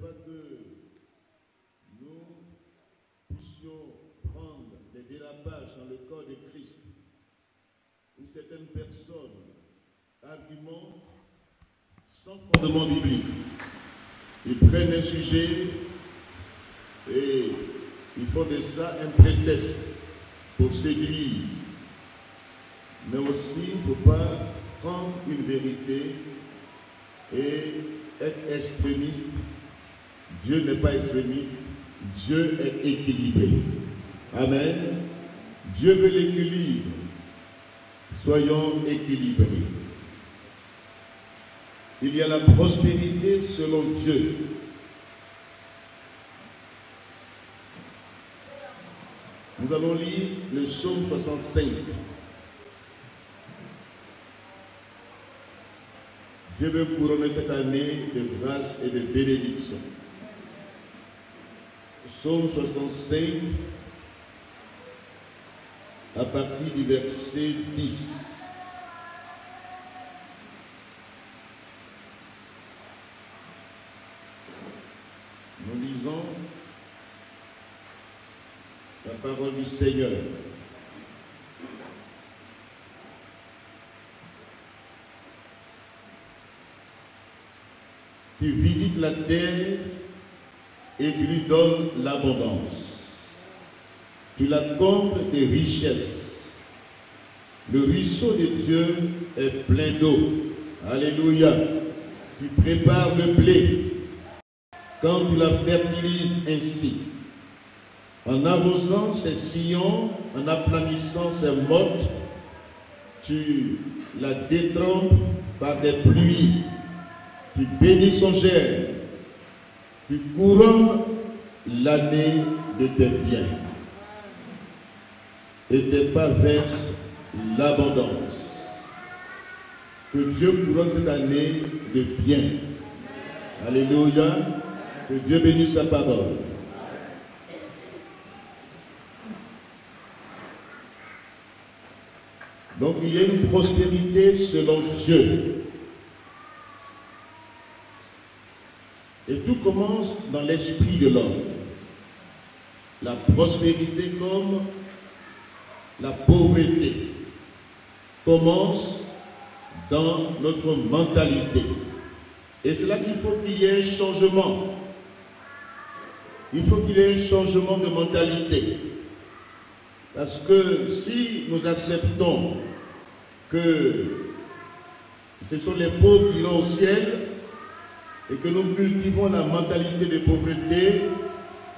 pas que nous puissions prendre des dérapages dans le corps de Christ, où certaines personnes argumentent sans fondement biblique. Ils prennent un sujet et ils font de ça un prestesse pour séduire. Mais aussi, il ne faut pas prendre une vérité et être extrémiste. Dieu n'est pas extrémiste, Dieu est équilibré. Amen. Dieu veut l'équilibre. Soyons équilibrés. Il y a la prospérité selon Dieu. Nous allons lire le psaume 65. Dieu veut couronner cette année de grâce et de bénédiction. Psaume 65, à partir du verset 10. Nous lisons la parole du Seigneur. Tu visites la terre et tu lui donnes l'abondance. Tu la combles de richesses. Le ruisseau de Dieu est plein d'eau. Alléluia. Tu prépares le blé quand tu la fertilises ainsi. En arrosant ses sillons, en aplanissant ses mottes, tu la détrempes par des pluies. Tu bénis son germe, tu couronnes l'année de tes biens et tes pas versent l'abondance. Que Dieu couronne cette année de biens. Alléluia. Que Dieu bénisse sa parole. Donc il y a une prospérité selon Dieu. Et tout commence dans l'esprit de l'homme. La prospérité comme la pauvreté commence dans notre mentalité. Et c'est là qu'il faut qu'il y ait un changement. Il faut qu'il y ait un changement de mentalité. Parce que si nous acceptons que ce sont les pauvres qui vont au ciel, et que nous cultivons la mentalité de pauvreté,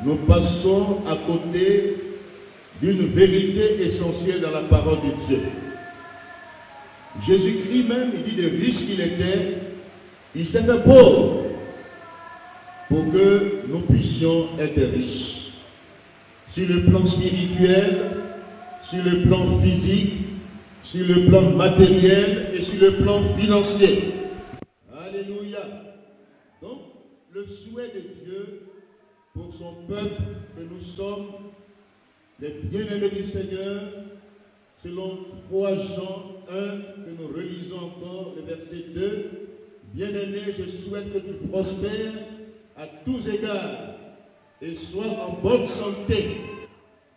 nous passons à côté d'une vérité essentielle dans la parole de Dieu. Jésus-Christ même, il dit de riche qu'il était, il s'est fait pauvre pour que nous puissions être riches. Sur le plan spirituel, sur le plan physique, sur le plan matériel et sur le plan financier. Alléluia. Donc, le souhait de Dieu pour son peuple, que nous sommes les bien-aimés du Seigneur, selon 3 Jean 1, que nous relisons encore, le verset 2. Bien-aimé, je souhaite que tu prospères à tous égards et sois en bonne santé,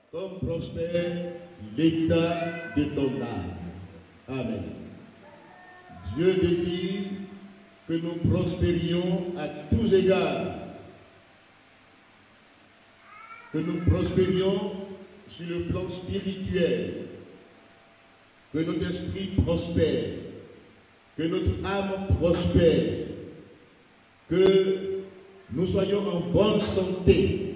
comme prospère l'état de ton âme. Amen. Dieu désire que nous prospérions à tous égards, que nous prospérions sur le plan spirituel, que notre esprit prospère, que notre âme prospère, que nous soyons en bonne santé,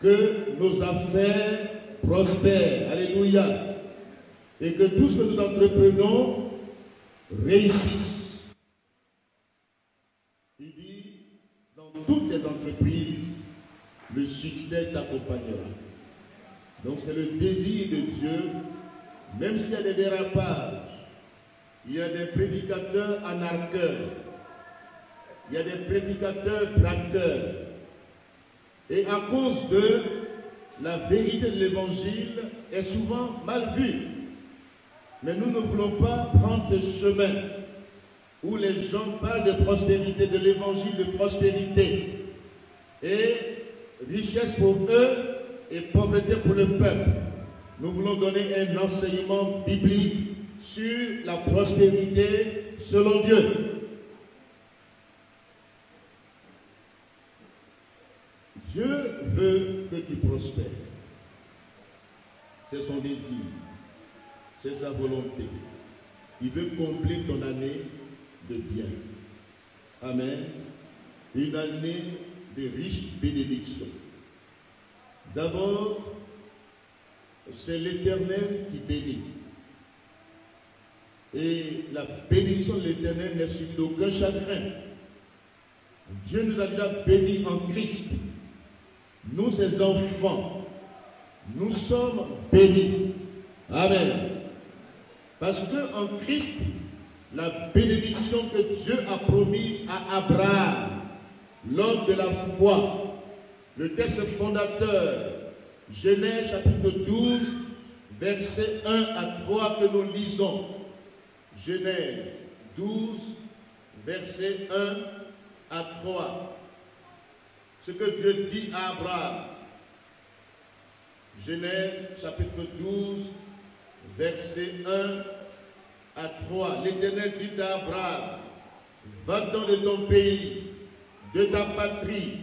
que nos affaires prospèrent, alléluia, et que tout ce que nous entreprenons réussisse. Il dit, dans toutes les entreprises, le succès t'accompagnera. Donc c'est le désir de Dieu, même s'il y a des dérapages, il y a des prédicateurs anarcheurs, il y a des prédicateurs braqueurs, et à cause de la vérité de l'évangile est souvent mal vue. Mais nous ne voulons pas prendre ce chemin où les gens parlent de prospérité, de l'évangile de prospérité, et richesse pour eux et pauvreté pour le peuple. Nous voulons donner un enseignement biblique sur la prospérité selon Dieu. Dieu veut que tu prospères. C'est son désir. C'est sa volonté. Il veut combler ton année de bien. Amen. Une année de riches bénédictions. D'abord, c'est l'Éternel qui bénit. Et la bénédiction de l'Éternel n'est sur aucun chagrin. Dieu nous a déjà bénis en Christ. Nous, ses enfants, nous sommes bénis. Amen. Parce que en Christ, la bénédiction que Dieu a promise à Abraham, l'homme de la foi, le texte fondateur, Genèse chapitre 12, versets 1 à 3 que nous lisons. Genèse 12, versets 1 à 3. Ce que Dieu dit à Abraham. Genèse chapitre 12, versets 1 à 3. L'Éternel dit à Abraham, va-t'en de ton pays, de ta patrie,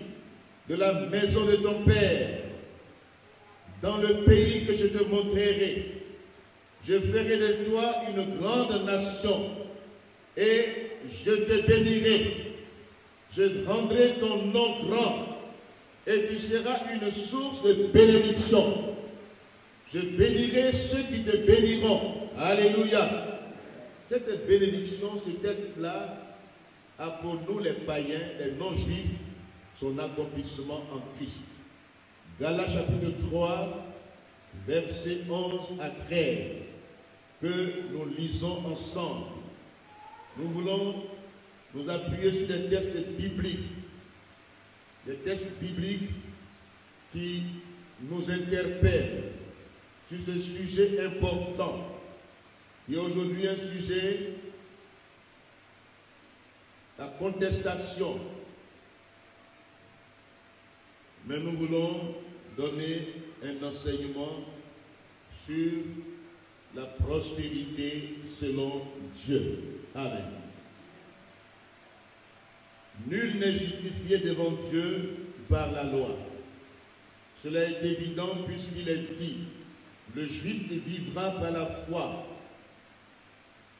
de la maison de ton père, dans le pays que je te montrerai. Je ferai de toi une grande nation et je te bénirai. Je rendrai ton nom grand et tu seras une source de bénédiction. Je bénirai ceux qui te béniront. Alléluia. Cette bénédiction, ce texte-là, a pour nous les païens, les non-juifs, son accomplissement en Christ. Galates chapitre 3, versets 11 à 13, que nous lisons ensemble. Nous voulons nous appuyer sur des textes bibliques. Des textes bibliques qui nous interpellent sur ce sujet important. Il y a aujourd'hui un sujet, la contestation. Mais nous voulons donner un enseignement sur la prospérité selon Dieu. Amen. Nul n'est justifié devant Dieu par la loi. Cela est évident puisqu'il est dit, le juste vivra par la foi.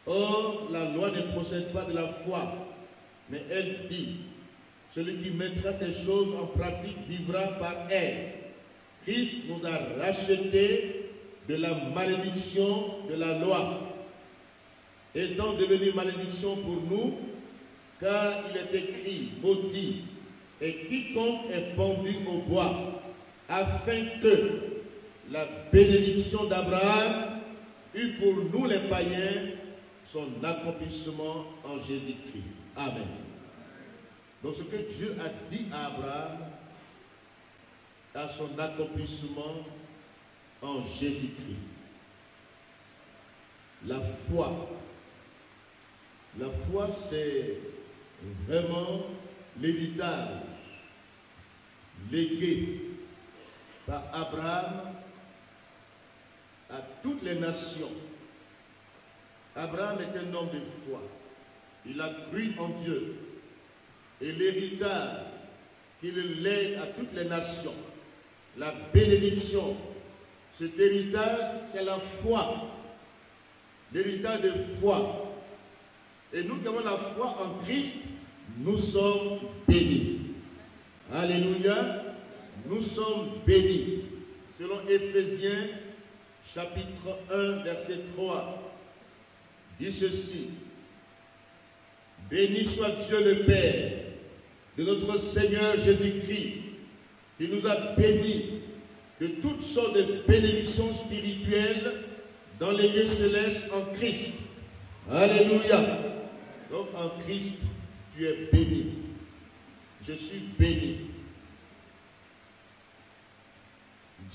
Or, la loi ne procède pas de la foi, mais elle dit, celui qui mettra ces choses en pratique vivra par elles. Christ nous a rachetés de la malédiction de la loi, étant devenu malédiction pour nous, car il est écrit, maudit, et quiconque est pendu au bois, afin que la bénédiction d'Abraham eût pour nous les païens son accomplissement en Jésus-Christ. Amen. Donc ce que Dieu a dit à Abraham a son accomplissement en Jésus-Christ. La foi. La foi, c'est vraiment l'héritage légué par Abraham à toutes les nations. Abraham est un homme de foi. Il a cru en Dieu. Et l'héritage qu'il lègue à toutes les nations, la bénédiction, cet héritage, c'est la foi. L'héritage de foi. Et nous qui avons la foi en Christ, nous sommes bénis. Alléluia. Nous sommes bénis. Selon Éphésiens, chapitre 1, verset 3, dit ceci. Béni soit Dieu le Père de notre Seigneur Jésus-Christ, qui nous a bénis de toutes sortes de bénédictions spirituelles dans les lieux célestes en Christ. Alléluia. Donc en Christ, tu es béni. Je suis béni.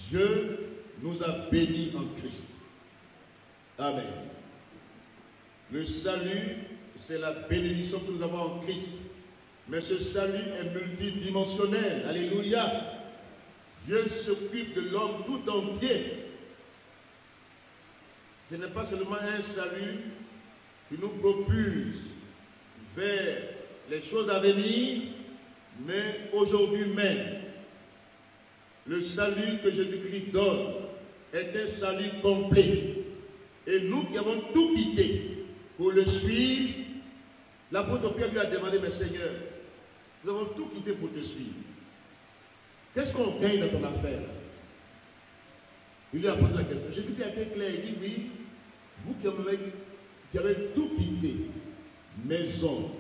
Dieu nous a bénis en Christ. Amen. Le salut, c'est la bénédiction que nous avons en Christ. Mais ce salut est multidimensionnel. Alléluia. Dieu s'occupe de l'homme tout entier. Ce n'est pas seulement un salut qui nous propulse vers les choses à venir, mais aujourd'hui même, le salut que Jésus-Christ donne est un salut complet. Et nous qui avons tout quitté pour le suivre, l'apôtre Pierre lui a demandé, mais Seigneur, nous avons tout quitté pour te suivre. Qu'est-ce qu'on gagne dans ton affaire? Il lui a posé la question. Jésus-Christ a été clair, il dit, oui, vous qui avez tout quitté, maison,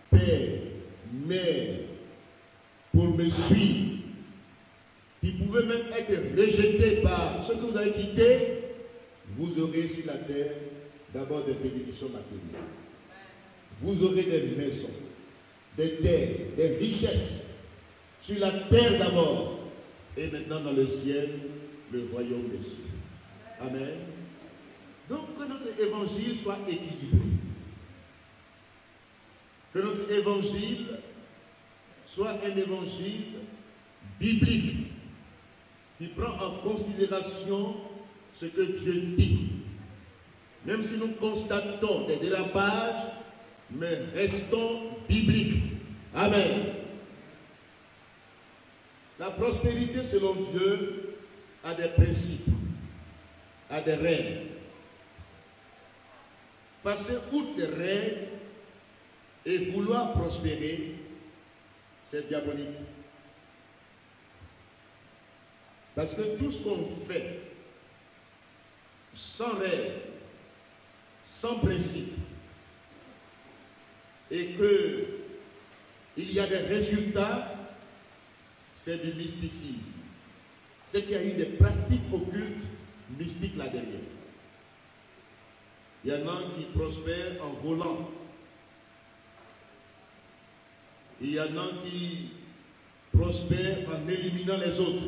père, mère, pour me suivre, qui pouvait même être rejeté par ceux que vous avez quittés, vous aurez sur la terre d'abord des bénédictions matérielles. Vous aurez des maisons, des terres, des richesses. Sur la terre d'abord, et maintenant dans le ciel, le royaume des cieux. Amen. Donc que notre évangile soit équilibré. Que notre évangile soit un évangile biblique qui prend en considération ce que Dieu dit. Même si nous constatons des dérapages, mais restons bibliques. Amen. La prospérité selon Dieu a des principes, a des règles. Passer outre ces règles et vouloir prospérer, c'est diabolique. Parce que tout ce qu'on fait sans règles, sans principe, et qu'il y a des résultats, c'est du mysticisme. C'est qu'il y a eu des pratiques occultes mystiques là-derrière. Il y en a qui prospèrent en volant. Il y en a qui prospèrent en éliminant les autres.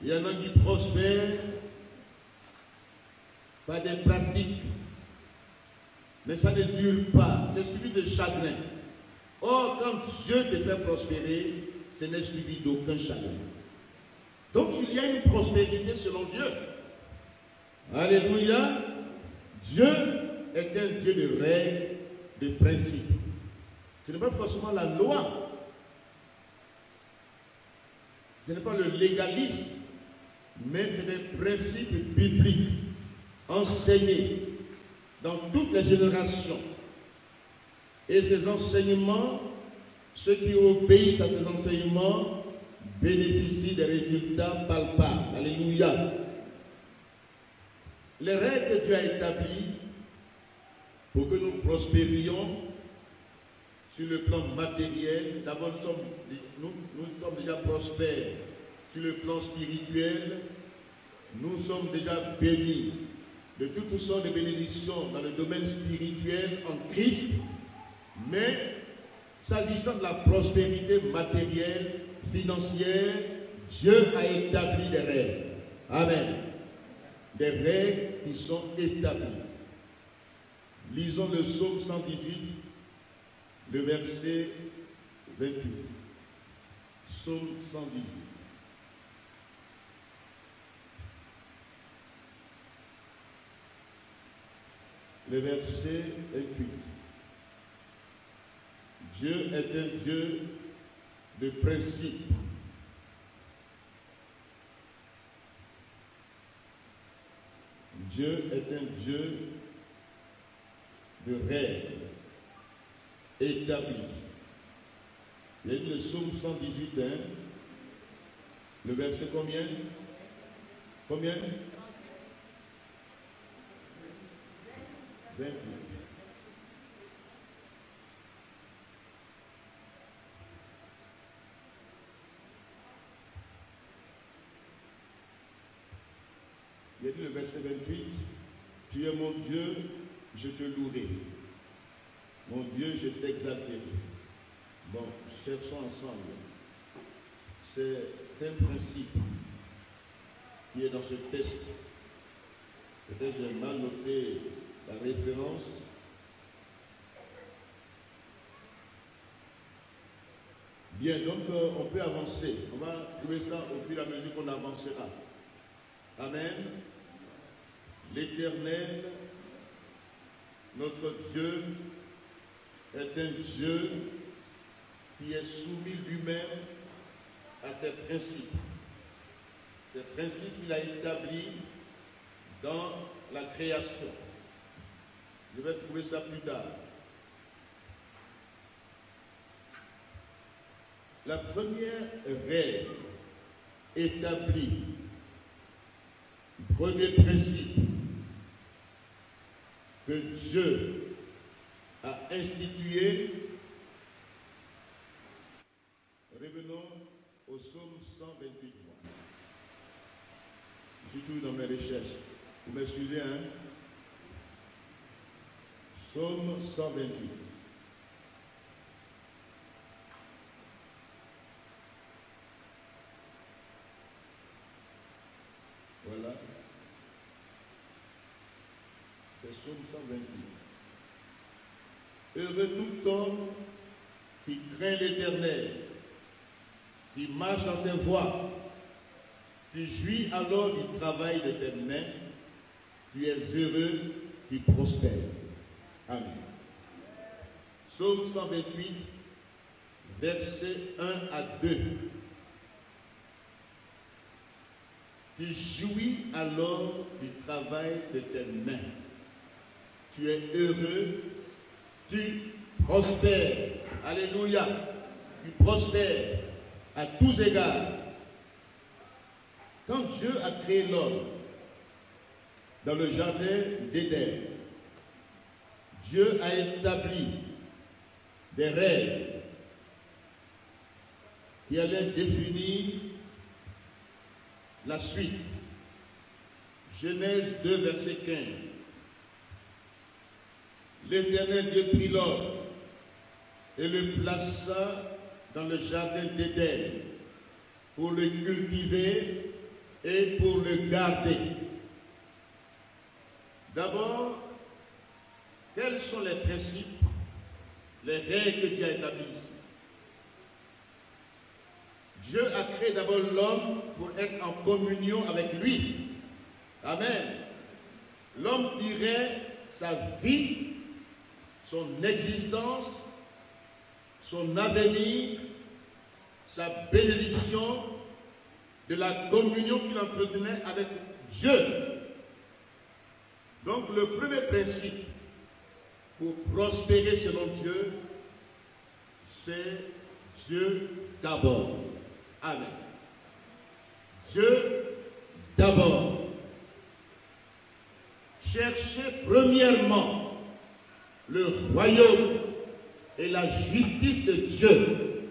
Il y en a qui prospèrent par des pratiques. Mais ça ne dure pas. C'est suivi de chagrin. Or, quand Dieu te fait prospérer, ce n'est suivi d'aucun chagrin. Donc, il y a une prospérité selon Dieu. Alléluia. Dieu est un Dieu de règles, de principes. Ce n'est pas forcément la loi. Ce n'est pas le légalisme. Mais c'est des principes bibliques enseignés dans toutes les générations. Et ces enseignements, ceux qui obéissent à ces enseignements bénéficient des résultats palpables. Alléluia. Les règles que Dieu a établies pour que nous prospérions sur le plan matériel, d'abord nous sommes déjà prospères sur le plan spirituel, nous sommes déjà bénis de toutes sortes de bénédictions dans le domaine spirituel en Christ, mais s'agissant de la prospérité matérielle, financière, Dieu a établi des règles. Amen. Des règles qui sont établies. Lisons le psaume 118, le verset 28. Psaume 118. Le verset 28. Dieu est un Dieu de principe. Dieu est un Dieu de règles établies. Il y a le psaume 118, hein? Le verset combien? Combien? 28. Il a dit le verset 28, tu es mon Dieu, je te louerai. Mon Dieu, je t'exalterai. Bon, cherchons ensemble. C'est un principe qui est dans ce texte. Peut-être j'ai mal noté la référence. Bien, donc on peut avancer. On va trouver ça au fur et à mesure qu'on avancera. Amen. L'Éternel, notre Dieu, est un Dieu qui est soumis lui-même à ses principes. Ces principes qu'il a établis dans la création. Je vais trouver ça plus tard. La première règle établie, premier principe que Dieu a institué, revenons au psaume 128. Je suis toujours dans mes recherches. Vous m'excusez, hein? Psaume 128. Voilà. C'est Psaume 128. Heureux tout homme qui craint l'Éternel, qui marche dans ses voies, tu jouis alors du travail de tes mains, tu es heureux, tu prospères. Amen. Psaume 128, versets 1 à 2. Tu jouis alors du travail de tes mains. Tu es heureux, tu prospères. Alléluia. Tu prospères à tous égards. Quand Dieu a créé l'homme dans le jardin d'Éden, Dieu a établi des règles qui allaient définir la suite. Genèse 2, verset 15. L'Éternel Dieu prit l'homme et le plaça dans le jardin d'Éden pour le cultiver et pour le garder. D'abord, quels sont les principes, les règles que Dieu a établies ici? Dieu a créé d'abord l'homme pour être en communion avec lui. Amen. L'homme tirait sa vie, son existence, son avenir, sa bénédiction de la communion qu'il entretenait avec Dieu. Donc le premier principe pour prospérer selon Dieu, c'est Dieu d'abord. Amen. Dieu d'abord. Cherchez premièrement le royaume et la justice de Dieu.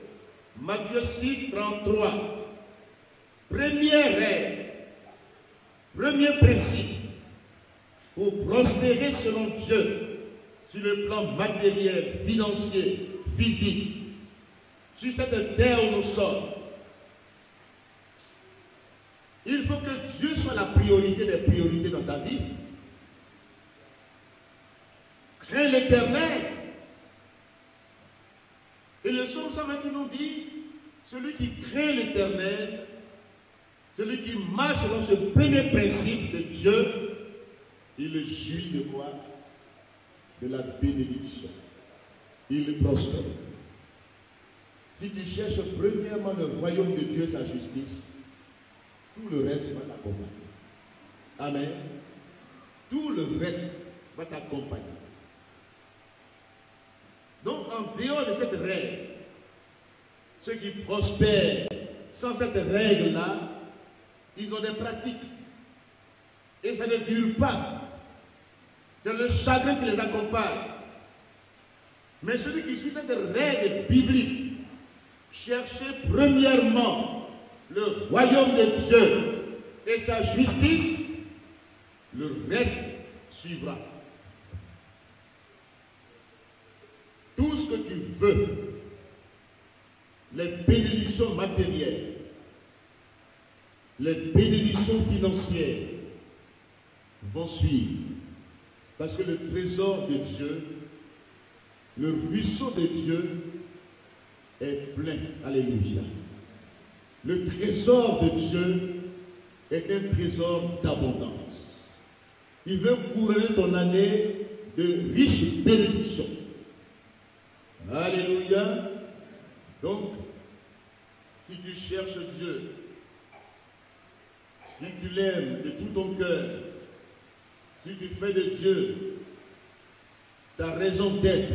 Matthieu 6, 33. Première règle, premier principe pour prospérer selon Dieu sur le plan matériel, financier, physique, sur cette terre où nous sommes. Il faut que Dieu soit la priorité des priorités dans ta vie. Crains l'Éternel. Et le psaume 128 nous dit, celui qui craint l'Éternel, celui qui marche dans ce premier principe de Dieu, il jouit de quoi? De la bénédiction. Il prospère. Si tu cherches premièrement le royaume de Dieu et sa justice, tout le reste va t'accompagner. Amen. Tout le reste va t'accompagner. Donc, en dehors de cette règle, ceux qui prospèrent sans cette règle-là, ils ont des pratiques. Et ça ne dure pas. C'est le chagrin qui les accompagne. Mais celui qui suit cette règle biblique, cherchez premièrement le royaume de Dieu et sa justice, le reste suivra. Tout ce que tu veux, les bénédictions matérielles, les bénédictions financières vont suivre. Parce que le trésor de Dieu, le ruisseau de Dieu est plein. Alléluia. Le trésor de Dieu est un trésor d'abondance. Il veut couronner ton année de riches bénédictions. Alléluia. Donc, si tu cherches Dieu, si tu l'aimes de tout ton cœur, si tu fais de Dieu ta raison d'être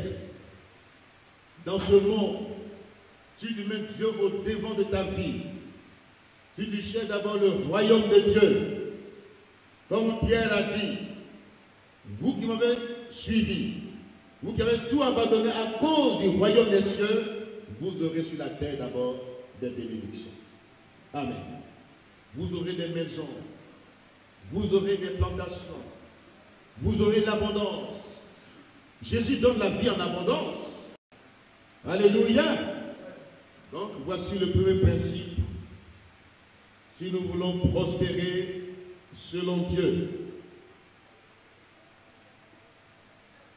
dans ce monde, si tu mets Dieu au devant de ta vie, si tu cherches d'abord le royaume de Dieu, comme Pierre a dit, vous qui m'avez suivi, vous qui avez tout abandonné à cause du royaume des cieux, vous aurez sur la terre d'abord des bénédictions. Amen. Vous aurez des maisons, vous aurez des plantations, vous aurez l'abondance. Jésus donne la vie en abondance. Alléluia. Donc voici le premier principe. Si nous voulons prospérer selon Dieu.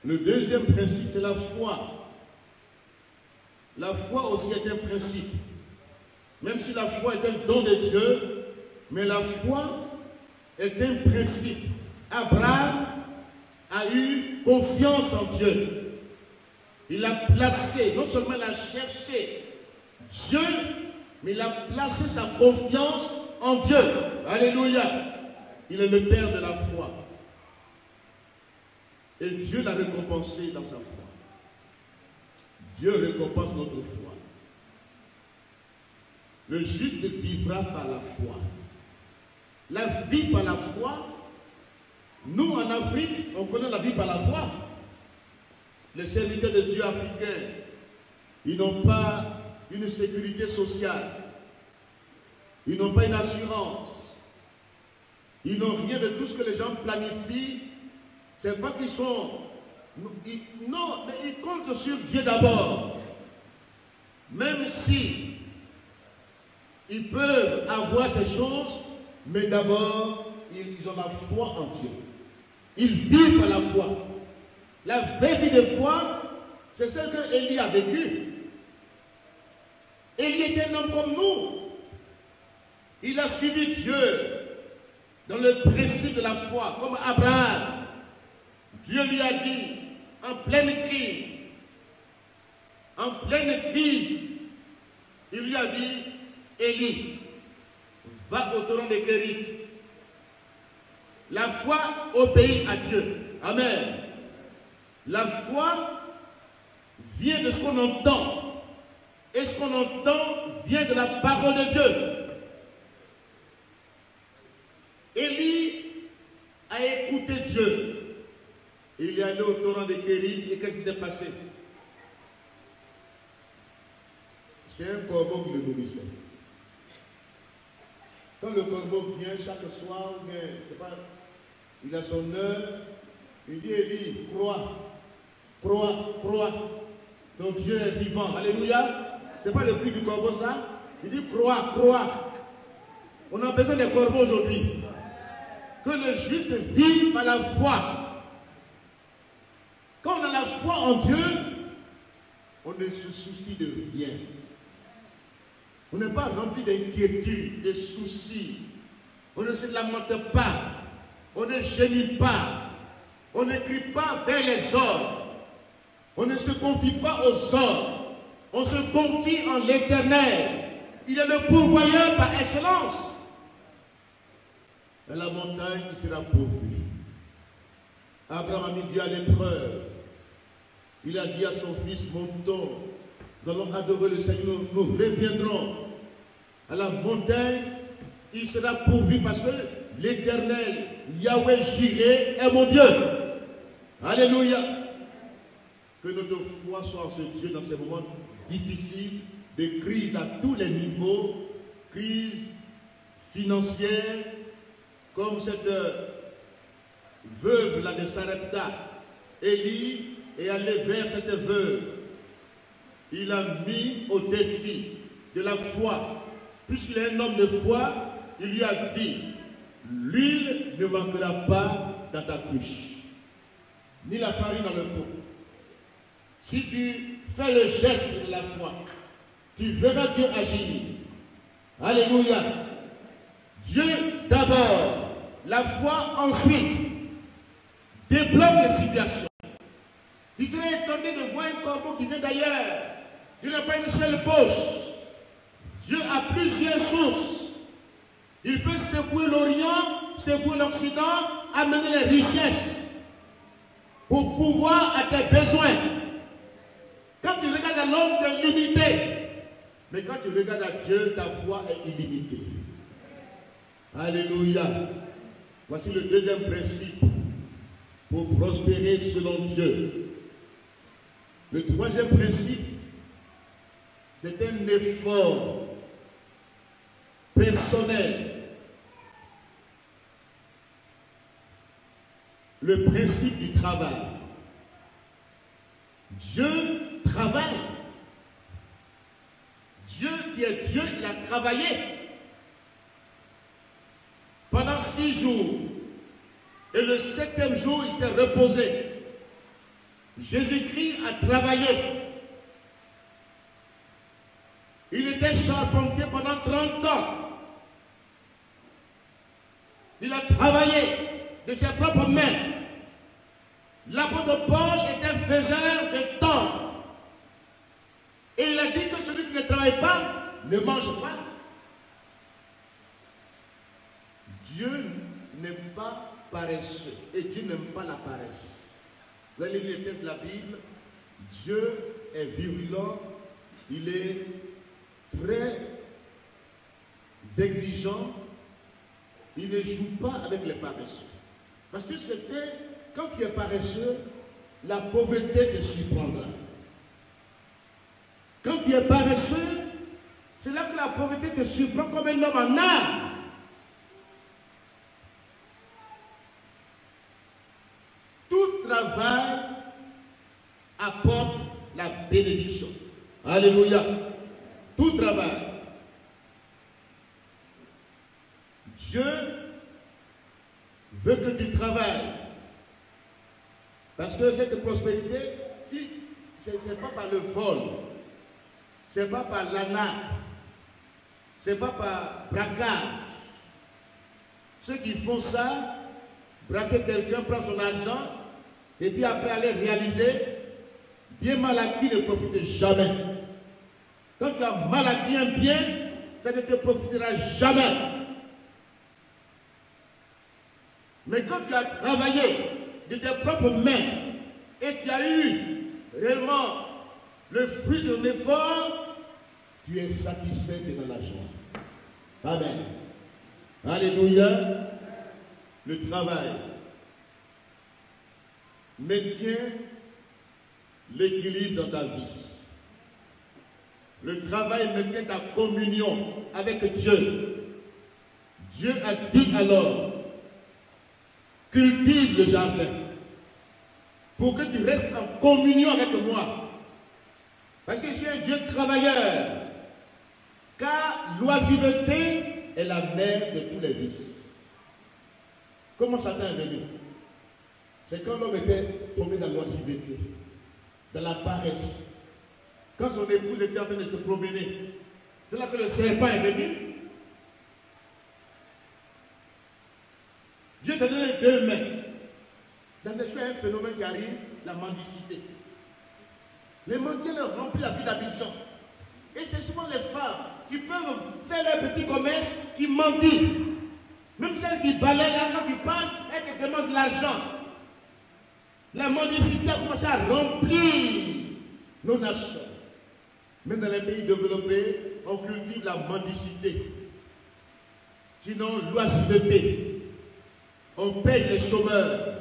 Le deuxième principe, c'est la foi. La foi aussi est un principe. Même si la foi est un don de Dieu, mais la foi est un principe. Abraham a eu confiance en Dieu. Il a placé, non seulement il a cherché Dieu, mais il a placé sa confiance en Dieu. Alléluia. Il est le père de la foi. Et Dieu l'a récompensé dans sa foi. Dieu récompense notre foi. Le juste vivra par la foi. La vie par la foi, nous en Afrique, on connaît la vie par la foi. Les serviteurs de Dieu africains, ils n'ont pas une sécurité sociale. Ils n'ont pas une assurance. Ils n'ont rien de tout ce que les gens planifient. C'est pas qu'ils sont... Non, mais ils comptent sur Dieu d'abord. Même si ils peuvent avoir ces choses, mais d'abord, ils ont la foi en Dieu. Ils vivent par la foi. La vraie vie de foi, c'est celle que Élie a vécue. Élie était un homme comme nous. Il a suivi Dieu dans le principe de la foi, comme Abraham. Dieu lui a dit, en pleine crise, il lui a dit, Élie, va au torrent de Kérit. La foi obéit à Dieu. Amen. La foi vient de ce qu'on entend. Et ce qu'on entend vient de la parole de Dieu. Élie a écouté Dieu. Il est allé au torrent de Kérit et qu'est-ce qui s'est passé? C'est un corbeau qui le nourrissait. Quand le corbeau vient chaque soir, il a son heure, il dit Élie, crois, ton Dieu est vivant. Alléluia. Ce n'est pas le cri du corbeau ça. Il dit crois. On a besoin des corbeaux aujourd'hui. Que le juste vive par la foi. Quand on a la foi en Dieu, on ne se soucie de rien. On n'est pas rempli d'inquiétudes, de soucis. On ne se lamente pas. On ne gémit pas. On ne crie pas vers les hommes. On ne se confie pas aux hommes. On se confie en l'Éternel. Il est le pourvoyeur par excellence. Et la montagne sera pourvue. Abraham a mis Dieu à l'épreuve. Il a dit à son fils, montons, nous allons adorer le Seigneur, nous reviendrons à la montagne, il sera pourvu parce que l'Éternel, Yahweh Jireh, est mon Dieu. Alléluia. Que notre foi soit en ce Dieu dans ces moments difficiles, de crise à tous les niveaux, crise financière, comme cette veuve là de Sarepta. Élie est allé vers cette veuve. Il a mis au défi de la foi. Puisqu'il est un homme de foi, il lui a dit, l'huile ne manquera pas dans ta cruche, ni la farine dans le pot. Si tu fais le geste de la foi, tu verras Dieu agir. Alléluia. Dieu d'abord, la foi ensuite, débloque les situations. Il serait étonné de voir un corbeau qui vient d'ailleurs. Dieu n'a pas une seule poche. Dieu a plusieurs sources. Il peut secouer l'Orient, secouer l'Occident, amener les richesses pour pouvoir à tes besoins. Quand tu regardes à l'homme, tu es limité. Mais quand tu regardes à Dieu, ta foi est illimitée. Alléluia. Voici le deuxième principe pour prospérer selon Dieu. Le troisième principe, c'est un effort personnel. Le principe du travail. Dieu travaille. Dieu qui est Dieu, il a travaillé pendant 6 jours. Et le 7e jour, il s'est reposé. Jésus-Christ a travaillé. Il était charpentier pendant 30 ans. Il a travaillé de ses propres mains. L'apôtre Paul était faiseur de tentes. Et il a dit que celui qui ne travaille pas ne mange pas. Dieu n'aime pas paresseux. Et Dieu n'aime pas la paresse. Vous allez lire les textes de la Bible. Dieu est virulent. Il est très exigeant. Il ne joue pas avec les paresseux. Parce que c'était, quand tu es paresseux, la pauvreté te surprendra. Quand tu es paresseux, c'est là que la pauvreté te surprend comme un homme en âme. Tout travail apporte la bénédiction. Alléluia. Tout travail. Dieu veut que tu travailles. Parce que cette prospérité, si, ce n'est pas par le vol, ce n'est pas par l'arnaque, ce n'est pas par braquage. Ceux qui font ça, braquer quelqu'un, prendre son argent, et puis après aller réaliser, bien mal acquis ne profite jamais. Quand tu as mal acquis un bien, ça ne te profitera jamais. Mais quand tu as travaillé de tes propres mains et tu as eu réellement le fruit de ton effort, tu es satisfait et dans la joie. Amen. Alléluia. Le travail maintient l'équilibre dans ta vie. Le travail maintient ta communion avec Dieu. Dieu a dit alors, cultive le jardin pour que tu restes en communion avec moi. Parce que je suis un Dieu travailleur. Car l'oisiveté est la mère de tous les vices. Comment Satan est venu? C'est quand l'homme était tombé dans l'oisiveté, dans la paresse. Quand son épouse était en train de se promener, c'est là que le serpent est venu. Dieu t'a donné 2 mains. Dans ce choix, il y a un phénomène qui arrive, la mendicité. Les mendiants leur remplissent la vie d'Abidjan. Et c'est souvent les femmes qui peuvent faire leur petit commerce, qui mendient. Même celles qui balayent là, quand tu passes, elles te demandent de l'argent. La mendicité a commencé à remplir nos nations. Même dans les pays développés, on cultive la mendicité. Sinon, l'oisiveté. On paye les chômeurs.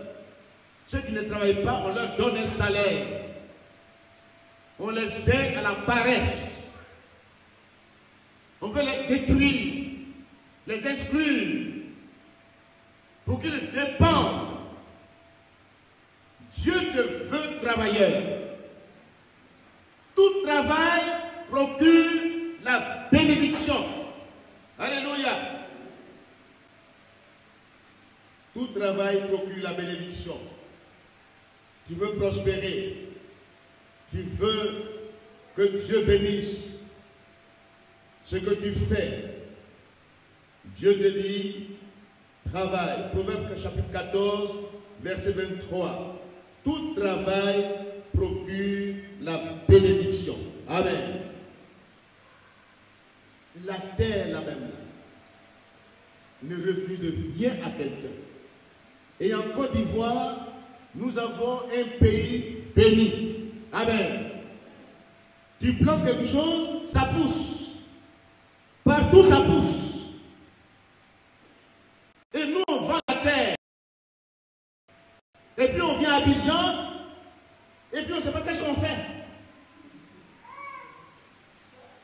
Ceux qui ne travaillent pas, on leur donne un salaire. On les aide à la paresse. On veut les détruire, les exclure, pour qu'ils dépendent. Dieu te veut travailleur. Tout travail procure la bénédiction. Alléluia. Tout travail procure la bénédiction. Tu veux prospérer. Tu veux que Dieu bénisse. ce que tu fais. Dieu te dit, travaille. Proverbe chapitre 14, verset 23. Tout travail procure la bénédiction. Amen. La terre, la même, ne refuse rien à quelqu'un. Et en Côte d'Ivoire, nous avons un pays béni. Amen. Tu plantes quelque chose, ça pousse. Partout, ça pousse. Et nous, on vend la terre. Et puis, on vient à Abidjan. Et puis, on ne sait pas qu'est-ce qu'on fait.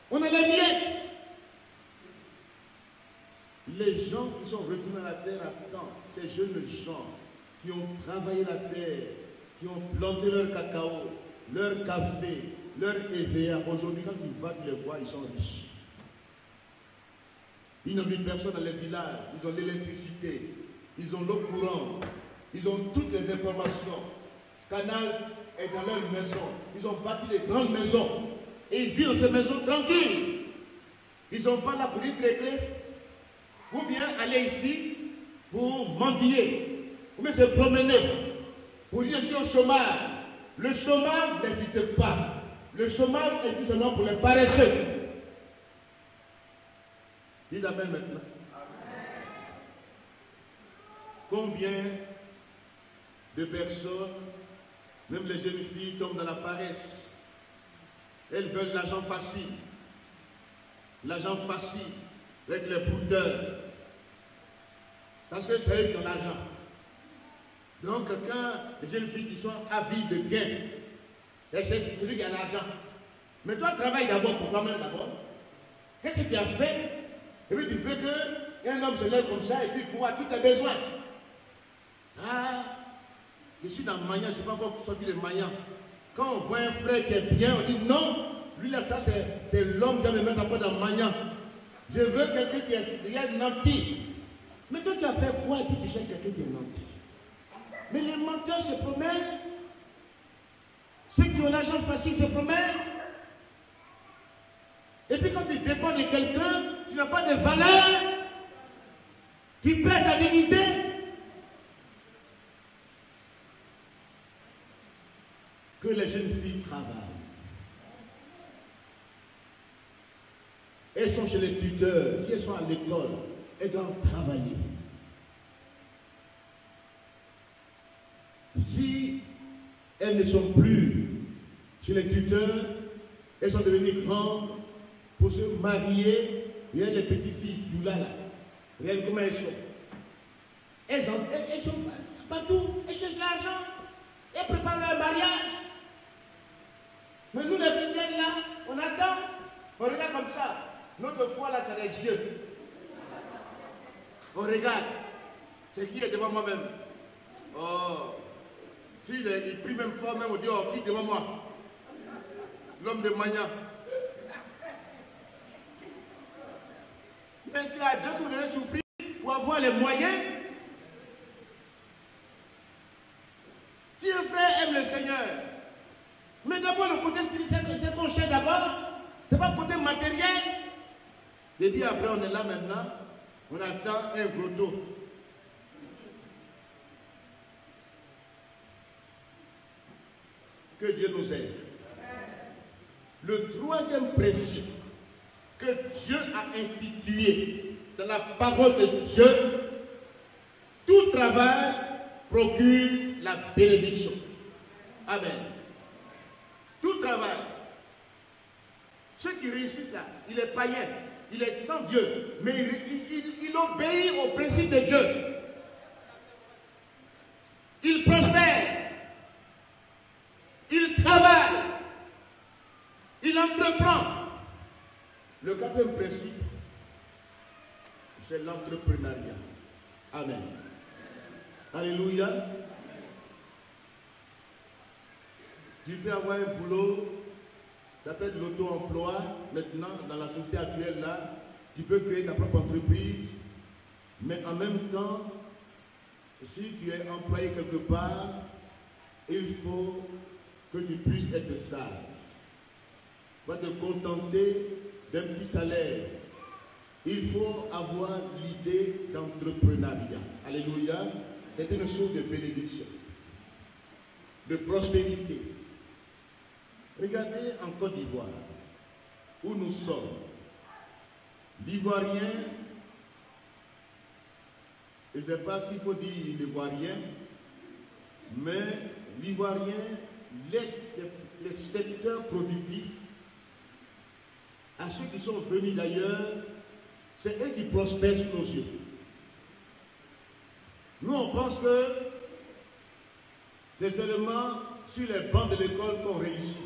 On a les miettes. Les gens qui sont retournés à la terre à temps, ces jeunes gens qui ont travaillé la terre, qui ont planté leur cacao, leur café, leur EVA, aujourd'hui, quand tu vas, tu les vois, ils sont riches. Ils n'ont vu personne dans les villages, ils ont l'électricité, ils ont l'eau courante, ils ont toutes les informations. Ce canal est dans leur maison, ils ont bâti des grandes maisons et ils vivent dans ces maisons tranquilles. Ils ne sont pas là pour y régler. Ou bien aller ici pour mendier, ou bien se promener, pour dire je suis au chômage. Le chômage n'existe pas. Le chômage existe seulement pour les paresseux. Dites amen maintenant. Amen. Combien de personnes, même les jeunes filles, tombent dans la paresse. Elles veulent l'argent facile. L'argent facile. Avec les brouteurs. Parce que c'est eux qui ont l'argent. Donc, quand les jeunes filles qui sont avides de gain, elles cherchent celui qui a l'argent. Mais toi, travaille d'abord pour toi-même d'abord. Qu'est-ce que tu as fait? Et puis tu veux qu'un homme se lève comme ça et puis pourra tous tes besoins. Ah, je suis dans le Magnan, je ne sais pas encore sortir le Magnan. Quand on voit un frère qui est bien, on dit non, lui là, ça c'est l'homme qui va me mettre après dans le Magnan. Je veux quelqu'un qui est nanti. Mais toi, tu as fait quoi et puis tu cherches quelqu'un qui est nanti? Mais les menteurs se promènent. Ceux qui ont l'argent facile se promènent. Et puis quand tu dépends de quelqu'un, tu n'as pas de valeur. Tu perds ta dignité. Que les jeunes filles travaillent. Elles sont chez les tuteurs, si elles sont à l'école, elles doivent travailler. Si elles ne sont plus chez les tuteurs, elles sont devenues grandes pour se marier. Il y a les petites filles, là. Regarde comment elles sont. Elles sont partout, elles cherchent l'argent, elles préparent leur mariage. Mais nous, les chrétiens là, on attend, on regarde comme ça. Notre foi là, c'est les yeux. On regarde. C'est qui est devant moi-même. Oh. S'il prie même fort, même on dit, oh, qui est devant moi? L'homme de Magnan. Mais c'est à Dieu que vous devez souffrir pour avoir les moyens. Si un frère aime le Seigneur, mais d'abord le côté spirituel, c'est qu'on cherche d'abord. Ce n'est pas le côté matériel. Et puis après, on est là maintenant, on attend un gros dos. Que Dieu nous aide. Le troisième principe que Dieu a institué dans la parole de Dieu, tout travail procure la bénédiction. Amen. Tout travail. Ceux qui réussissent là, il est païen. Il est sans Dieu, mais il obéit au principe de Dieu. Il prospère. Il travaille. Il entreprend. Le quatrième principe, c'est l'entrepreneuriat. Amen. Alléluia. Tu peux avoir un boulot. Ça s'appelle l'auto-emploi. Maintenant, dans la société actuelle, là, tu peux créer ta propre entreprise, mais en même temps, si tu es employé quelque part, il faut que tu puisses être sage. Va te contenter d'un petit salaire. Il faut avoir l'idée d'entrepreneuriat. Alléluia. C'est une source de bénédiction, de prospérité. Regardez en Côte d'Ivoire, où nous sommes. L'Ivoirien, je ne sais pas s'il faut dire l'Ivoirien, mais l'Ivoirien laisse les secteurs productifs à ceux qui sont venus d'ailleurs. C'est eux qui prospèrent sous nos yeux. Nous, on pense que c'est seulement sur les bancs de l'école qu'on réussit.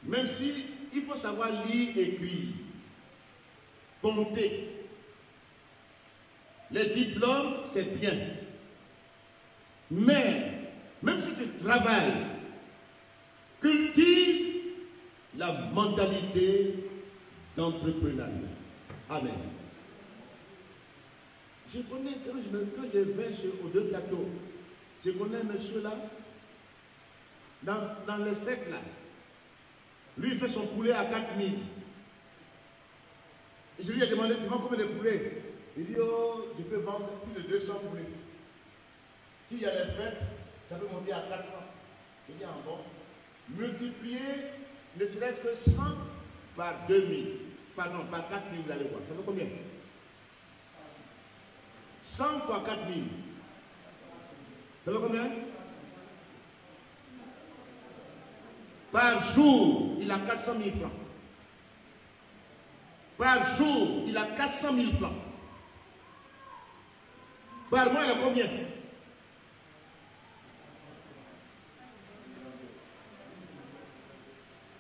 Même si il faut savoir lire, écrire, compter. Les diplômes, c'est bien. Mais, même si tu travailles, cultive la mentalité d'entrepreneuriat. Amen. Je connais, quand je vais aux deux plateaux, je connais un monsieur là, dans les fêtes là. Lui, il fait son poulet à 4 000. Et je lui ai demandé, tu vends combien de poulets? Il dit, oh, je peux vendre plus de 200 poulets. S'il y a les fêtes, ça peut monter à 400. Je dis, bon, multiplier ne serait-ce que 100 par 2000. Pardon, par 4 000, vous allez voir. Ça fait combien? 100 fois 4 000. Ça fait combien? Par jour, il a 400 000 francs. Par jour, il a 400 000 francs. Par mois, il a combien?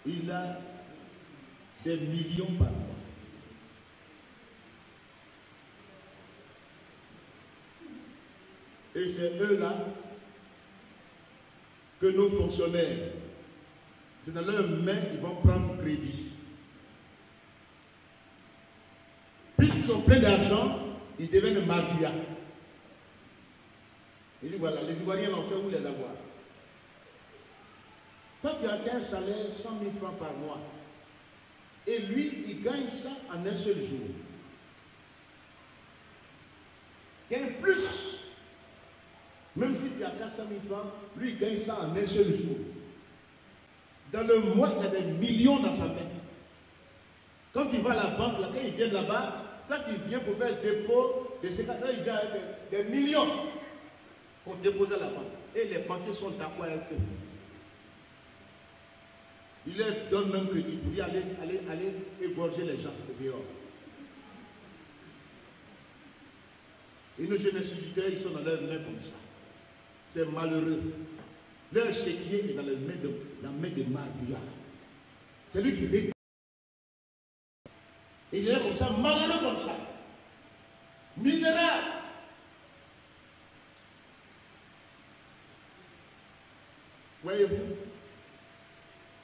Il a des millions par mois. Et c'est eux-là que nos fonctionnaires, c'est dans leurs mains, ils vont prendre crédit. Puisqu'ils ont plein d'argent, ils deviennent marguillards. Il dit voilà, les Ivoiriens n'ont fait où les avoir. Toi, tu as un salaire 100 000 francs par mois. Et lui, il gagne ça en un seul jour. Il gagne plus. Même si tu as 400 000 francs, lui, il gagne ça en un seul jour. Dans le mois, il a des millions dans sa main. Quand tu vas à la banque, là, quand il vient là-bas, quand il vient pour faire le dépôt de ces cartes, il vient avec des millions pour déposer à la banque. Et les banquiers sont d'accord avec eux. Il leur donne même crédit pour y aller égorger les gens dehors. Et nos jeunes instituteurs, ils sont dans leurs mains comme ça. C'est malheureux. Leur chéquier est dans la main de Marguerite. C'est lui qui rit. Il est comme ça, malheureux comme ça. Misérable. Voyez-vous,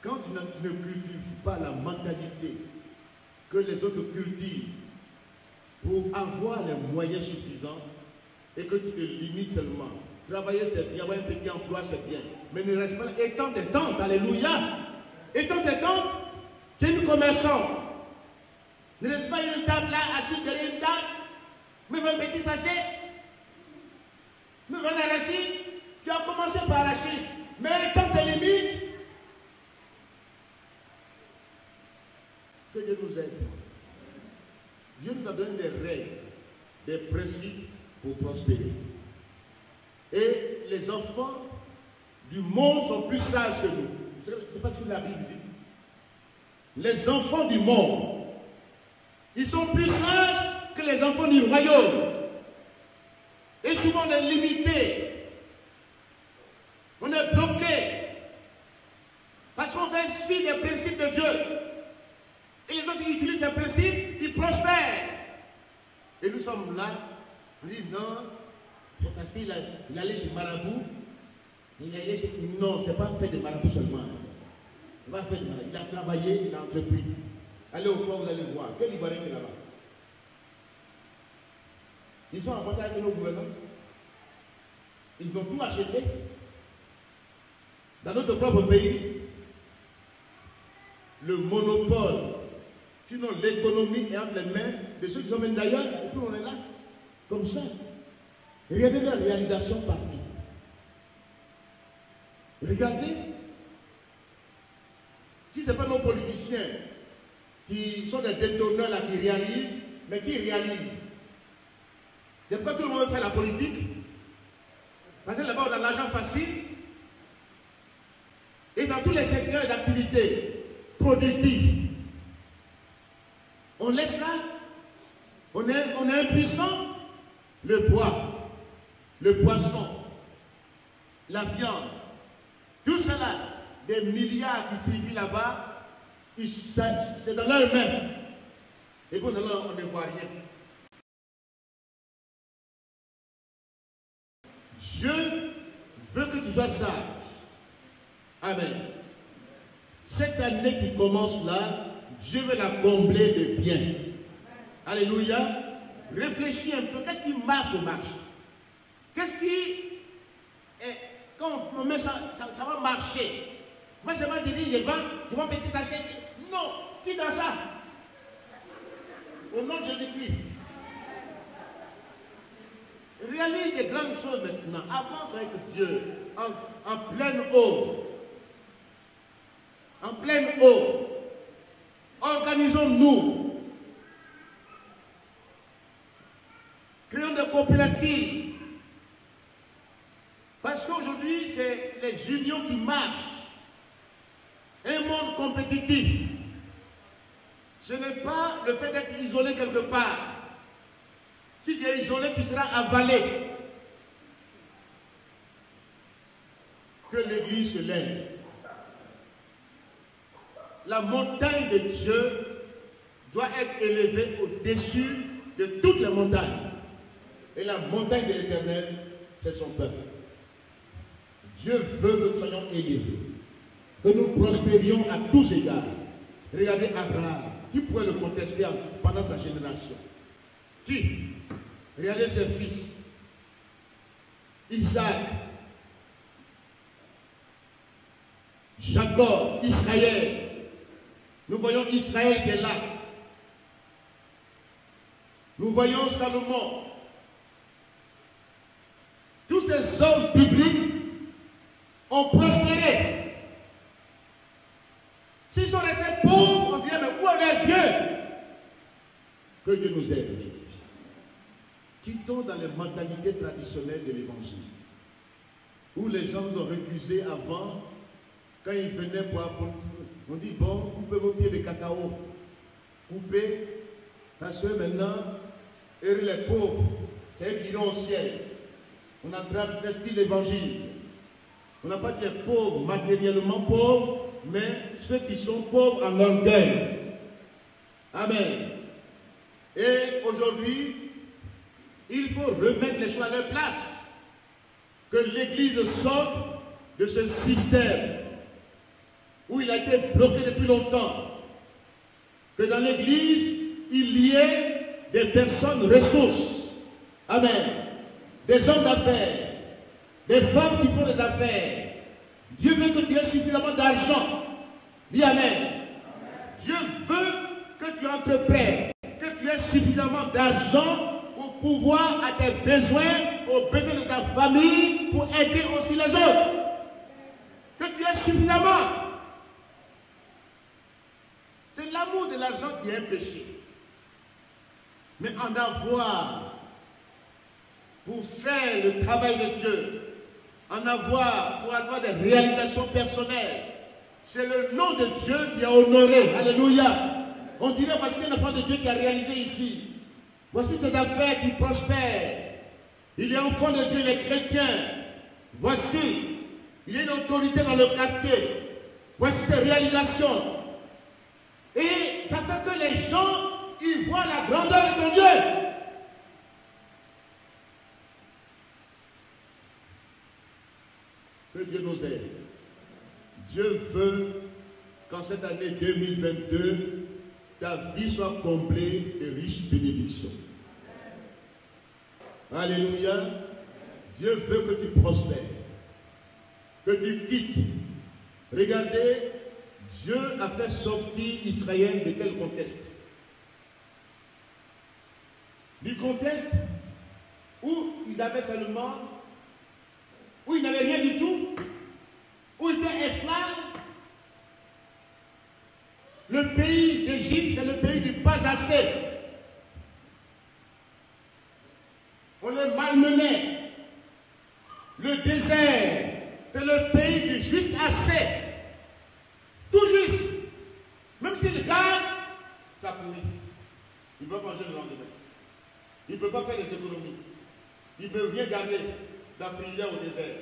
quand tu ne cultives pas la mentalité que les autres cultivent pour avoir les moyens suffisants et que tu te limites seulement, travailler c'est bien, avoir un petit emploi c'est bien, mais ne reste pas étant tes tentes, alléluia, étant tes tentes, tu es une commerçante. Ne reste pas une table là, assis derrière une table, me vend un petit sachet, me vend l'arachide, tu as commencé par arachide, mais tant tes limites, que Dieu nous aide. Dieu nous a donné des règles, des principes pour prospérer. Et les enfants du monde sont plus sages que nous. C'est pas ce que la Bible dit. Les enfants du monde, ils sont plus sages que les enfants du royaume. Et souvent on est limité. On est bloqué. Parce qu'on fait fi des principes de Dieu. Et les autres qui utilisent ces principes, ils prospèrent. Et nous sommes là, on dit non, parce qu'il allait chez Marabout, non, ce n'est pas fait de Marabout seulement. Il va faire de Marabout. Il a travaillé, il a entrepris. Allez au port, vous allez voir. Quel Ivoirien est là-bas? Ils sont en contact avec nos gouvernants. Ils ont tout acheté. Dans notre propre pays, le monopole, Sinon, l'économie est entre les mains de ceux qui sont venus d'ailleurs, et puis on est là, comme ça. Regardez la réalisation partout. Regardez. Si ce n'est pas nos politiciens qui sont des détourneurs là, qui réalisent, mais qui réalisent. C'est pourquoi tout le monde fait la politique. Parce que là-bas, on a l'argent facile. Et dans tous les secteurs d'activité productifs, on laisse là. On est impuissant. Le bois, le poisson, la viande, tout cela, des milliards qui circulent là-bas, c'est dans leurs mains. Et puis on ne voit rien. Je veux que tu sois sage. Amen. Cette année qui commence là, je vais la combler de bien. Alléluia. Réfléchis un peu. Qu'est-ce qui marche au marché? Qu'est-ce qui est, quand on met ça, ça va marcher? Moi, je vais te dire, je vends un petit sachet. Non, qui dans ça? Au nom de Jésus-Christ. Réalise des grandes choses maintenant. Avance avec Dieu. En pleine eau. En pleine eau. Organisons-nous. Créons des coopératives. Parce qu'aujourd'hui, c'est les unions qui marchent. Un monde compétitif. Ce n'est pas le fait d'être isolé quelque part. Si tu es isolé, tu seras avalé. Que l'Église se lève. La montagne de Dieu doit être élevée au-dessus de toutes les montagnes. Et la montagne de l'Éternel, c'est son peuple. Dieu veut que nous soyons élevés. Que nous prospérions à tous égards. Regardez Abraham. Qui pourrait le contester pendant sa génération? Qui? Regardez ses fils. Isaac. Jacob. Israël. Nous voyons Israël qui est là. Nous voyons Salomon. Tous ces hommes bibliques ont prospéré. S'ils sont restés pauvres, on dirait, mais où est Dieu? Que Dieu nous aide aujourd'hui. Quittons dans les mentalités traditionnelles de l'évangile, où les gens nous ont recusés avant, quand ils venaient boire, on dit, bon, coupez vos pieds de cacao, coupez, parce que maintenant, eux les pauvres, c'est eux qui iront au ciel. On a travesti l'évangile. On n'a pas dit les pauvres, matériellement pauvres, mais ceux qui sont pauvres en orgueil. Amen. Et aujourd'hui, il faut remettre les choses à leur place. Que l'Église sorte de ce système où il a été bloqué depuis longtemps. Que dans l'Église, il y ait des personnes ressources. Amen. Des hommes d'affaires. Des femmes qui font des affaires. Dieu veut que tu aies suffisamment d'argent. Dis Amen. Dieu veut que tu entreprennes, que tu aies suffisamment d'argent pour pouvoir à tes besoins, aux besoins de ta famille, pour aider aussi les autres. Que tu aies suffisamment. C'est l'amour de l'argent qui est un péché. Mais en avoir pour faire le travail de Dieu, en avoir pour avoir des réalisations personnelles, c'est le nom de Dieu qui est honoré. Alléluia. On dirait, voici un enfant de Dieu qui a réalisé ici. Voici ses affaires qui prospèrent. Il est enfant de Dieu, il est chrétien. Voici, il y a une autorité dans le quartier. Voici ses réalisations. Et ça fait que les gens, ils voient la grandeur de ton Dieu. Que Dieu nous aide. Dieu veut qu'en cette année 2022, ta vie soit comblée de riches bénédictions. Alléluia. Dieu veut que tu prospères, que tu quittes. Regardez, Dieu a fait sortir Israël de quel contexte? Du contexte où ils avaient seulement, où ils n'avaient rien du tout, où ils étaient esclaves. Le pays d'Égypte, c'est le pays du pas assez. On les malmenait. Le désert, c'est le pays du juste assez. Tout juste. Même s'il garde, ça pourrit. Il ne peut pas manger le lendemain. Il ne peut pas faire des économies. Il ne peut rien garder d'Afrique au désert.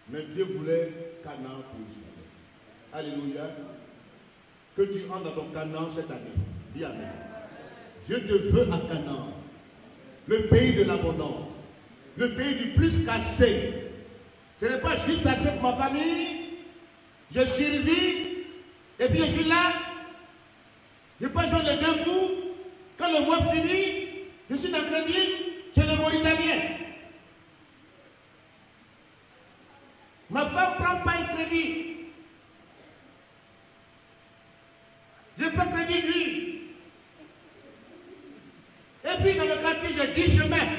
Mais Dieu voulait Canaan pour Israël. Alléluia. Que tu entres dans ton Canaan cette année. Dis amen. Dieu te veut à Canaan. Le pays de l'abondance. Le pays du plus qu'assez. Ce n'est pas juste assez pour ma famille. Je survis. Et puis je suis là. Je peux jouer les deux bouts. Quand le mois finit, je suis dans crédit chez le Mauritanien. Ma femme ne prend pas un crédit. Je prends crédit lui. Et puis dans le quartier, j'ai 10 chemins.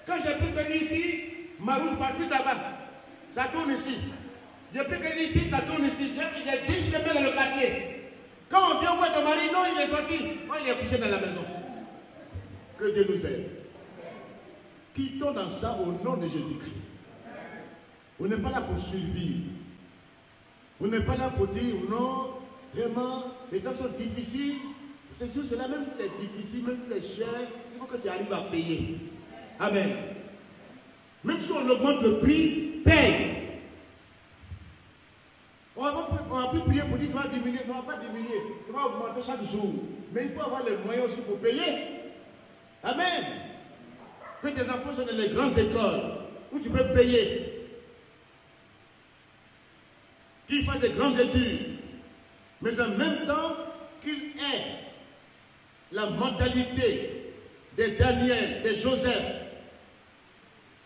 Quand j'ai pris crédit ici, ma route part plus là-bas. Ça tourne ici. J'ai pris crédit ici, ça tourne ici. J'ai 10 chemins dans le quartier. Quand on vient voir ton mari, non, il est sorti. Moi, il est couché dans la maison. Que Dieu nous aide. Quittons dans ça au nom de Jésus-Christ. On n'est pas là pour survivre. On n'est pas là pour dire non, vraiment, les temps sont difficiles. C'est sûr, c'est là, même si c'est difficile, même si c'est cher, il faut que tu arrives à payer. Amen. Même si on augmente le prix, paye. On va plus prier pour dire ça va diminuer, ça ne va pas diminuer, ça va augmenter chaque jour. Mais il faut avoir les moyens aussi pour payer. Amen. Que tes enfants soient dans les grandes écoles où tu peux payer. Qu'ils fassent des grandes études. Mais en même temps, qu'ils aient la mentalité des Daniel, des Joseph,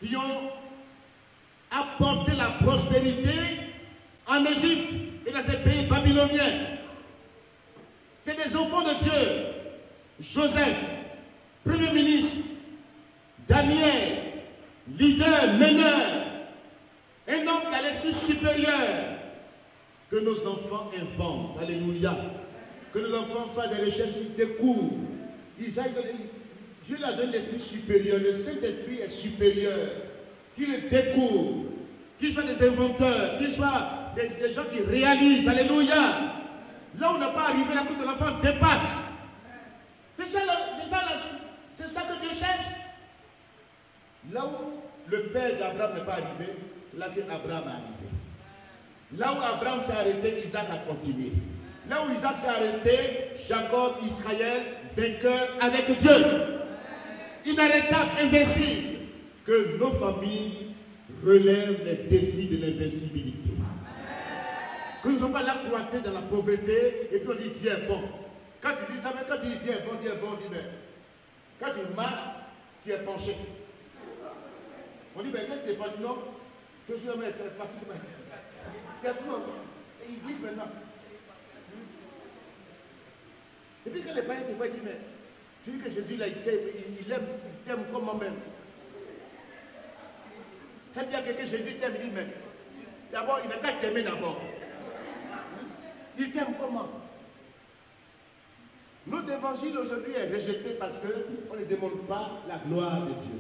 qui ont apporté la prospérité en Égypte et dans ces pays babyloniens. C'est des enfants de Dieu. Joseph, premier ministre, Daniel, leader, meneur, un homme qui a l'esprit supérieur. Que nos enfants inventent, alléluia. Que nos enfants fassent des recherches, ils découvrent. Dieu leur donne l'esprit supérieur, le Saint-Esprit est supérieur. Qu'ils le découvrent, qu'ils soient des inventeurs, qu'ils soient des gens qui réalisent, alléluia. Là où on n'a pas arrivé, là que l'enfant dépasse. C'est ça que Dieu cherche. Là où le père d'Abraham n'est pas arrivé, c'est là qu'Abraham est arrivé. Là où Abraham s'est arrêté, Isaac a continué. Là où Isaac s'est arrêté, Jacob, Israël, vainqueur avec Dieu. Inarrêtable, invincible. Que nos familles relèvent les défis de l'invincibilité. Que nous ne sommes pas là cloîtrés dans la pauvreté et puis on dit Dieu est bon. Quand tu dis ça, mais quand tu dis Dieu est bon, on dit mais quand tu marches, tu es penché. On dit mais qu'est-ce que tu es penché? Non, je suis parti de ma vie. Il y a tout encore. Et ils disent maintenant. Et puis quand les païens te voient, ils disent mais tu dis que Jésus là, il t'aime comme moi-même. Quand il y a quelqu'un, Jésus t'aime, il dit mais d'abord, il n'a qu'à t'aimer d'abord. Il t'aime comment? Notre évangile aujourd'hui est rejeté parce qu'on ne demande pas la gloire de Dieu.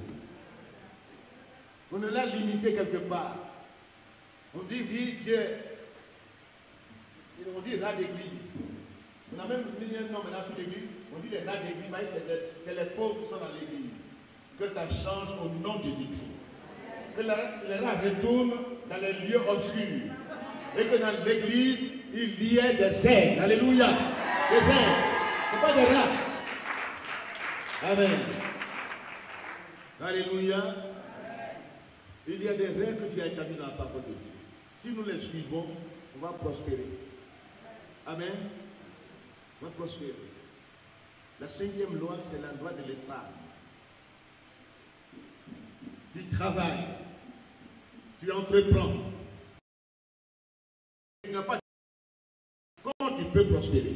On l'a limité quelque part. On dit oui, Dieu. On dit rat d'église. On a même mis un nom maintenant sur l'église. On dit les rats d'église, c'est les pauvres qui sont dans l'église. Que ça change au nom de Jésus-Christ. Que les rats retournent dans les lieux obscurs. Et que dans l'église, il y ait des aigles. Alléluia. Des aigles. Ce n'est pas des rats. Amen. Alléluia. Il y a des règles que tu as établies dans la parole de Dieu. Si nous les suivons, on va prospérer. Amen. On va prospérer. La 5e loi, c'est la loi de l'épargne. Tu travailles. Tu entreprends. tu n'as pas, comment tu peux prospérer?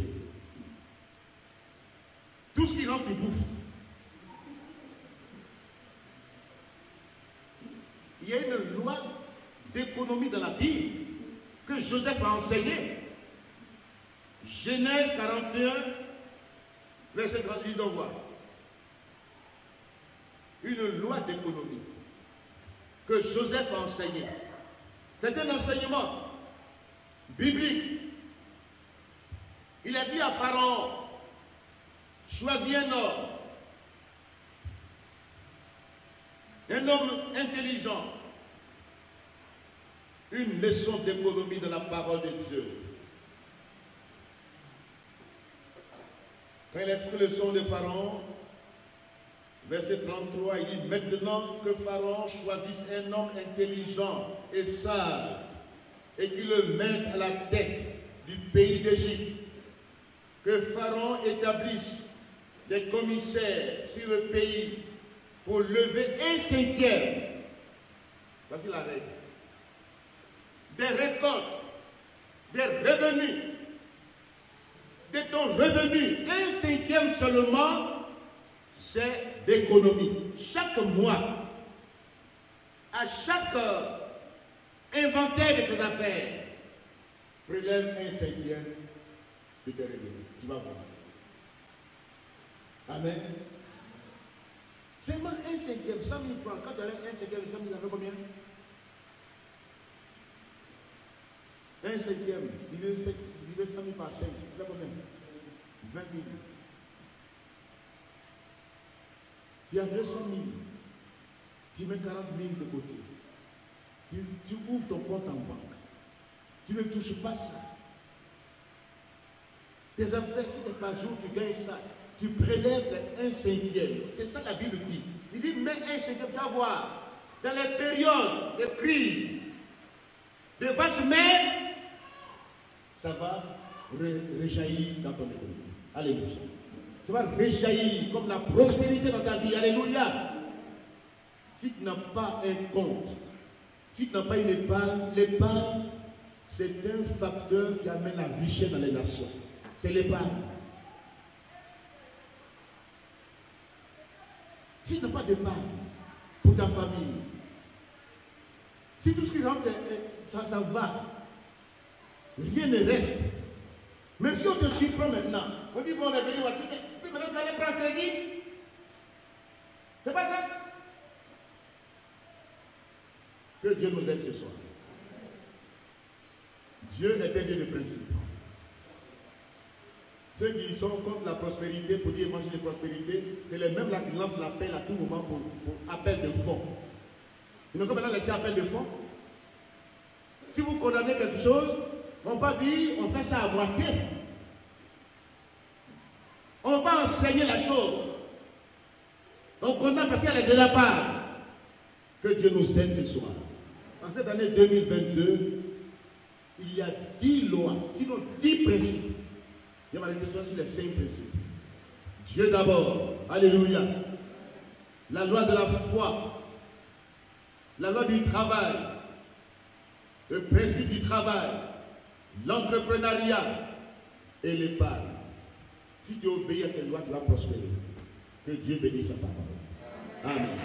Tout ce qui rentre, tu bouffes. Il y a une loi d'économie dans la Bible que Joseph a enseignée. Genèse 41, verset 30, disons voir. Une loi d'économie que Joseph a enseignée. C'est un enseignement biblique. Il a dit à Pharaon, choisis un homme intelligent, une leçon d'économie de la parole de Dieu. Quand il a pris le son de Pharaon, verset 33, il dit, maintenant que Pharaon choisisse un homme intelligent et sage, et qu'il le mette à la tête du pays d'Égypte, que Pharaon établisse des commissaires sur le pays pour lever 1/5. Voici la règle. Des récoltes, des revenus, de ton revenu, 1/5 seulement, c'est d'économie. Chaque mois, à chaque inventaire de ses affaires, prélève 1/5 de tes revenus. Tu vas voir. Amen. Seulement 1/5, 100 000 francs. Quand tu enlèves 1/5 de 100 000, ça fait combien? 1/5, divisé 100 000 par 5, ça fait combien? 20 000. Tu as 200 000. Tu mets 40 000 de côté. Tu ouvres ton compte en banque. Tu ne touches pas ça. Tes affaires, si c'est par jour, tu gagnes ça. Tu prélèves les 1/5. C'est ça la Bible dit. Il dit, mets 1/5, tu vas voir. Dans les périodes de crise, de vaches mères, ça va réjaillir dans ton économie. Alléluia. Ça va réjaillir comme la prospérité dans ta vie. Alléluia. Si tu n'as pas un compte, si tu n'as pas une épargne, l'épargne, c'est un facteur qui amène la richesse dans les nations. C'est l'épargne. Si tu n'as pas d'épargne pour ta famille, si tout ce qui rentre, ça va, rien ne reste. Même si on te surprend maintenant, on dit bon, on est venu, voici, puis maintenant tu vas aller prendre crédit. C'est pas ça? Que Dieu nous aide ce soir. Dieu est un Dieu de principe. Ceux qui sont contre la prospérité, pour dire évangile de prospérité, c'est les mêmes là qui lancent l'appel à tout moment pour appel de fonds. Ils n'ont pas maintenant laissé appel de fonds. Si vous condamnez quelque chose, on va dire, on fait ça à moitié. On va enseigner la chose. On condamne parce qu'il y a les deux parts. Que Dieu nous aide ce soir. En cette année 2022, il y a 10 lois, sinon 10 principes. Il y a marqué sur les 5 principes. Dieu d'abord, alléluia. La loi de la foi, la loi du travail, le principe du travail, l'entrepreneuriat et l'épargne. Si tu obéis à ces lois, tu vas prospérer. Que Dieu bénisse sa parole. Amen.